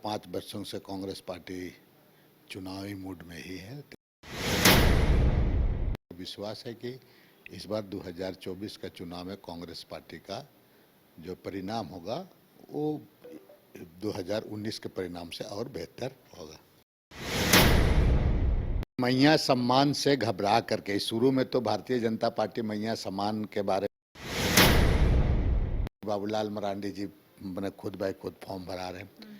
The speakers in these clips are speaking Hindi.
5 वर्षों से कांग्रेस पार्टी चुनावी मूड में ही है। विश्वास है कि इस बार 2024 का चुनाव में कांग्रेस पार्टी का जो परिणाम होगा वो 2019 के परिणाम से और बेहतर होगा। मैया सम्मान से घबरा करके शुरू में तो भारतीय जनता पार्टी मैया सम्मान के बारे में बाबूलाल मरांडी जी मैंने खुद बाय खुद फॉर्म भरा रहे हैं।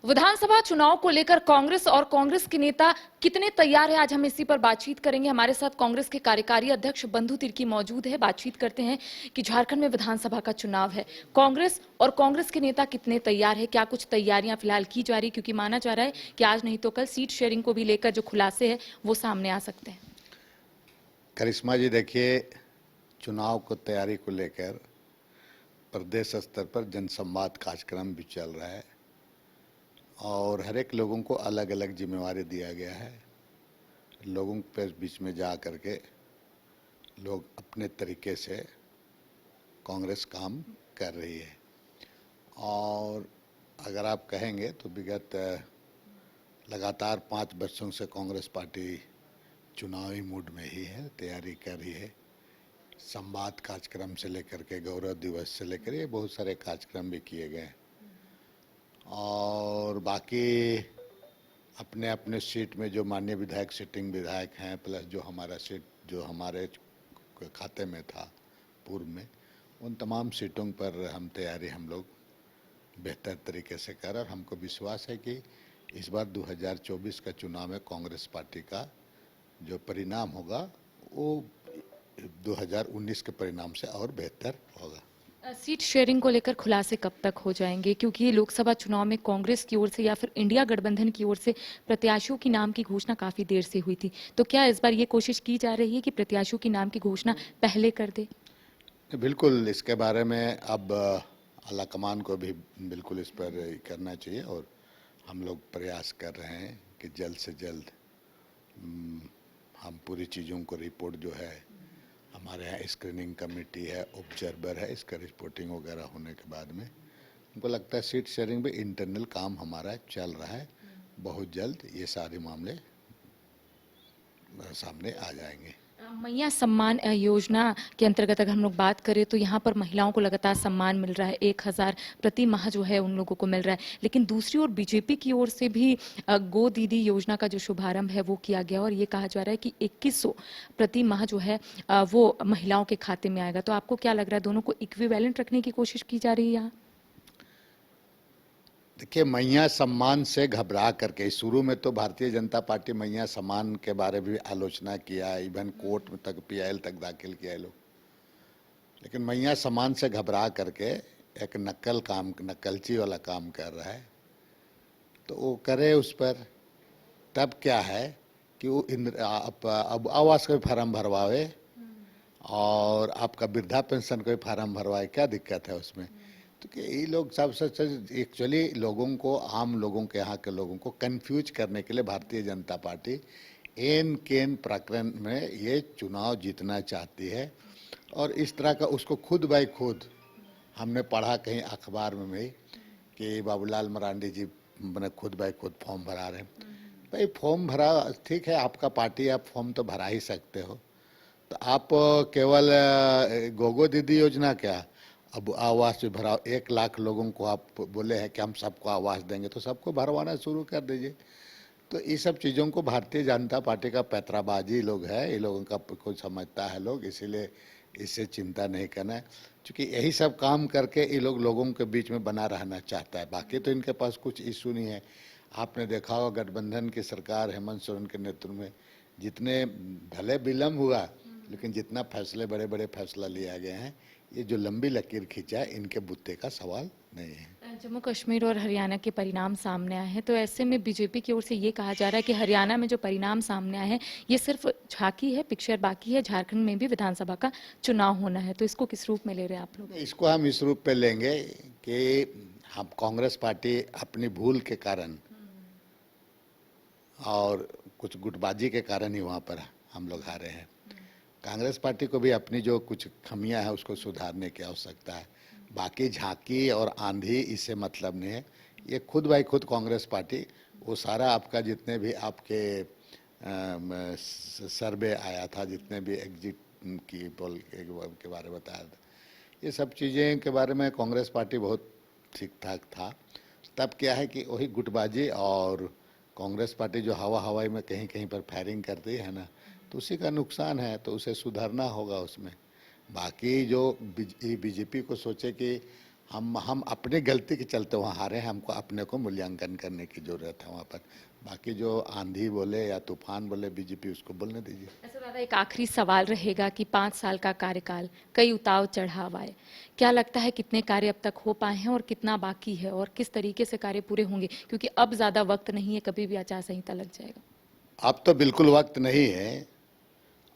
विधानसभा चुनाव को लेकर कांग्रेस और कांग्रेस के नेता कितने तैयार हैं, आज हम इसी पर बातचीत करेंगे। हमारे साथ कांग्रेस के कार्यकारी अध्यक्ष बंधु तिर्की मौजूद है। बातचीत करते हैं कि झारखंड में विधानसभा का चुनाव है, कांग्रेस और कांग्रेस के नेता कितने तैयार है, क्या कुछ तैयारियां फिलहाल की जा रही, क्योंकि माना जा रहा है कि आज नहीं तो कल सीट शेयरिंग को भी लेकर जो खुलासे है वो सामने आ सकते हैं। करिश्मा जी, देखिए, चुनाव को तैयारी को लेकर प्रदेश स्तर पर जनसंवाद कार्यक्रम भी चल रहा है और हर एक लोगों को अलग अलग जिम्मेवारी दिया गया है। लोगों के बीच में जा करके लोग अपने तरीके से कांग्रेस काम कर रही है और अगर आप कहेंगे तो विगत लगातार 5 वर्षों से कांग्रेस पार्टी चुनावी मूड में ही है, तैयारी कर रही है। संवाद कार्यक्रम से लेकर के गौरव दिवस से लेकर ये बहुत सारे कार्यक्रम भी किए गए और बाकी अपने अपने सीट में जो माननीय विधायक सिटिंग विधायक हैं प्लस जो हमारा सीट जो हमारे खाते में था पूर्व में, उन तमाम सीटों पर हम लोग बेहतर तरीके से कर और हमको विश्वास है कि इस बार 2024 का चुनाव में कांग्रेस पार्टी का जो परिणाम होगा वो 2019 के परिणाम से और बेहतर होगा। सीट शेयरिंग को लेकर खुलासे कब तक हो जाएंगे, क्योंकि लोकसभा चुनाव में कांग्रेस की ओर से या फिर इंडिया गठबंधन की ओर से प्रत्याशियों की नाम की घोषणा काफी देर से हुई थी, तो क्या इस बार ये कोशिश की जा रही है कि प्रत्याशियों की नाम की घोषणा पहले कर दे? बिल्कुल, इसके बारे में अब आलाकमान को भी बिल्कुल इस पर करना चाहिए और हम लोग प्रयास कर रहे हैं कि जल्द से जल्द हम पूरी चीज़ों को रिपोर्ट जो है हमारे यहाँ स्क्रीनिंग कमेटी है, ऑब्जर्वर है, इसका रिपोर्टिंग वगैरह होने के बाद में हमको लगता है सीट शेयरिंग भी इंटरनल काम हमारा चल रहा है। बहुत जल्द ये सारे मामले सामने आ जाएंगे। मैया सम्मान योजना के अंतर्गत अगर हम लोग बात करें तो यहाँ पर महिलाओं को लगातार सम्मान मिल रहा है, 1000 प्रति माह जो है उन लोगों को मिल रहा है, लेकिन दूसरी ओर बीजेपी की ओर से भी गो दीदी योजना का जो शुभारंभ है वो किया गया और ये कहा जा रहा है कि 2100 प्रति माह जो है वो महिलाओं के खाते में आएगा। तो आपको क्या लग रहा है, दोनों को इक्विवेलेंट रखने की कोशिश की जा रही है यहाँ? देखिए, मैया सम्मान से घबरा करके शुरू में तो भारतीय जनता पार्टी मैया सम्मान के बारे में भी आलोचना किया, इवन कोर्ट में तक PIL तक दाखिल किया लोग, लेकिन मैया सम्मान से घबरा करके एक नकलची वाला काम कर रहा है। तो वो करे उस पर, तब क्या है कि वो अब आवास का फार्म भरवावे और आपका वृद्धा पेंशन का फार्म भरवाए, क्या दिक्कत है उसमें? तो कि ये लोग सबसे एक्चुअली लोगों को, आम लोगों के यहाँ के लोगों को कंफ्यूज करने के लिए भारतीय जनता पार्टी एन केन प्रकरण में ये चुनाव जीतना चाहती है और इस तरह का उसको खुद बाय खुद हमने पढ़ा कहीं अखबार में भी कि बाबूलाल मरांडी जी मैंने खुद बाय खुद फॉर्म भरा रहे हैं। भाई फॉर्म भरा ठीक है, आपका पार्टी, आप फॉर्म तो भरा ही सकते हो, तो आप केवल गोगो दीदी योजना क्या, अब आवास भी भराओ, 1 लाख लोगों को आप बोले हैं कि हम सबको आवास देंगे, तो सबको भरवाना शुरू कर दीजिए। तो ये सब चीज़ों को भारतीय जनता पार्टी का पैतराबाजी लोग है, ये लोगों का कुछ समझता है लोग, इसीलिए इससे चिंता नहीं करना है, क्योंकि यही सब काम करके ये लोग लोगों के बीच में बना रहना चाहता है। बाकी तो इनके पास कुछ इशू नहीं है। आपने देखा होगा गठबंधन की सरकार हेमंत सोरेन के नेतृत्व में जितने भले विलम्ब हुआ लेकिन जितना फैसले बड़े बड़े फैसला लिया गए हैं, ये जो लंबी लकीर खींचा है, इनके बुत्ते का सवाल नहीं है। जम्मू कश्मीर और हरियाणा के परिणाम सामने आए हैं, तो ऐसे में बीजेपी की ओर से ये कहा जा रहा है कि हरियाणा में जो परिणाम सामने आए हैं ये सिर्फ झांकी है, पिक्चर बाकी है, झारखंड में भी विधानसभा का चुनाव होना है। तो इसको किस रूप में ले रहे हैं आप लोग? इसको हम इस रूप पे लेंगे कि हम कांग्रेस पार्टी अपनी भूल के कारण और कुछ गुटबाजी के कारण ही वहाँ पर हम लोग हारे हैं। कांग्रेस पार्टी को भी अपनी जो कुछ खमियां है उसको सुधारने की आवश्यकता है। बाकी झांकी और आंधी इससे मतलब नहीं है। ये खुद बाई खुद कांग्रेस पार्टी वो सारा आपका जितने भी आपके सर्वे आया था, जितने भी एग्जिट की पोल के बारे में बताया था, ये सब चीज़ें के बारे में कांग्रेस पार्टी बहुत ठीक ठाक था। तब क्या है कि वही गुटबाजी और कांग्रेस पार्टी जो हवा हवाई में कहीं कहीं पर फायरिंग करती है ना, तो उसी का नुकसान है, तो उसे सुधारना होगा उसमें। बाकी जो बीजेपी को सोचे कि हम अपनी गलती के चलते वहाँ हारे हैं, हमको अपने को मूल्यांकन करने की ज़रूरत है वहाँ पर। बाकी जो आंधी बोले या तूफान बोले बीजेपी, उसको बोलने दीजिए। ऐसा दादा एक आखिरी सवाल रहेगा कि 5 साल का कार्यकाल, कई उतार चढ़ाव आए, क्या लगता है कितने कार्य अब तक हो पाए हैं और कितना बाकी है और किस तरीके से कार्य पूरे होंगे, क्योंकि अब ज्यादा वक्त नहीं है, कभी भी आचार संहिता लग जाएगा। अब तो बिल्कुल वक्त नहीं है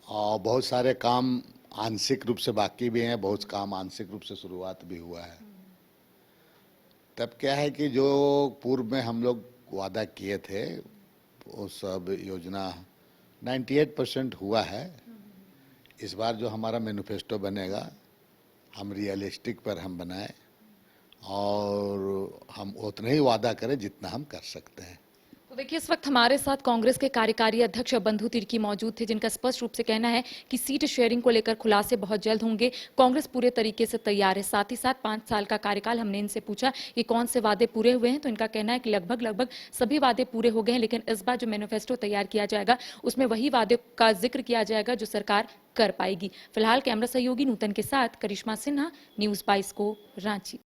और बहुत सारे काम आंशिक रूप से बाकी भी हैं, बहुत काम आंशिक रूप से शुरुआत भी हुआ है। तब क्या है कि जो पूर्व में हम लोग वादा किए थे वो सब योजना 98% हुआ है। इस बार जो हमारा मैनिफेस्टो बनेगा, हम रियलिस्टिक पर हम बनाए और हम उतना ही वादा करें जितना हम कर सकते हैं। तो देखिए इस वक्त हमारे साथ कांग्रेस के कार्यकारी अध्यक्ष बंधु तिर्की मौजूद थे, जिनका स्पष्ट रूप से कहना है कि सीट शेयरिंग को लेकर खुलासे बहुत जल्द होंगे। कांग्रेस पूरे तरीके से तैयार है। साथ ही साथ 5 साल का कार्यकाल, हमने इनसे पूछा कि कौन से वादे पूरे हुए हैं, तो इनका कहना है कि लगभग सभी वादे पूरे हो गए हैं, लेकिन इस बार जो मैनिफेस्टो तैयार किया जाएगा उसमें वही वादे का जिक्र किया जाएगा जो सरकार कर पाएगी। फिलहाल कैमरा सहयोगी नूतन के साथ करिश्मा सिन्हा, न्यूज 22 को रांची।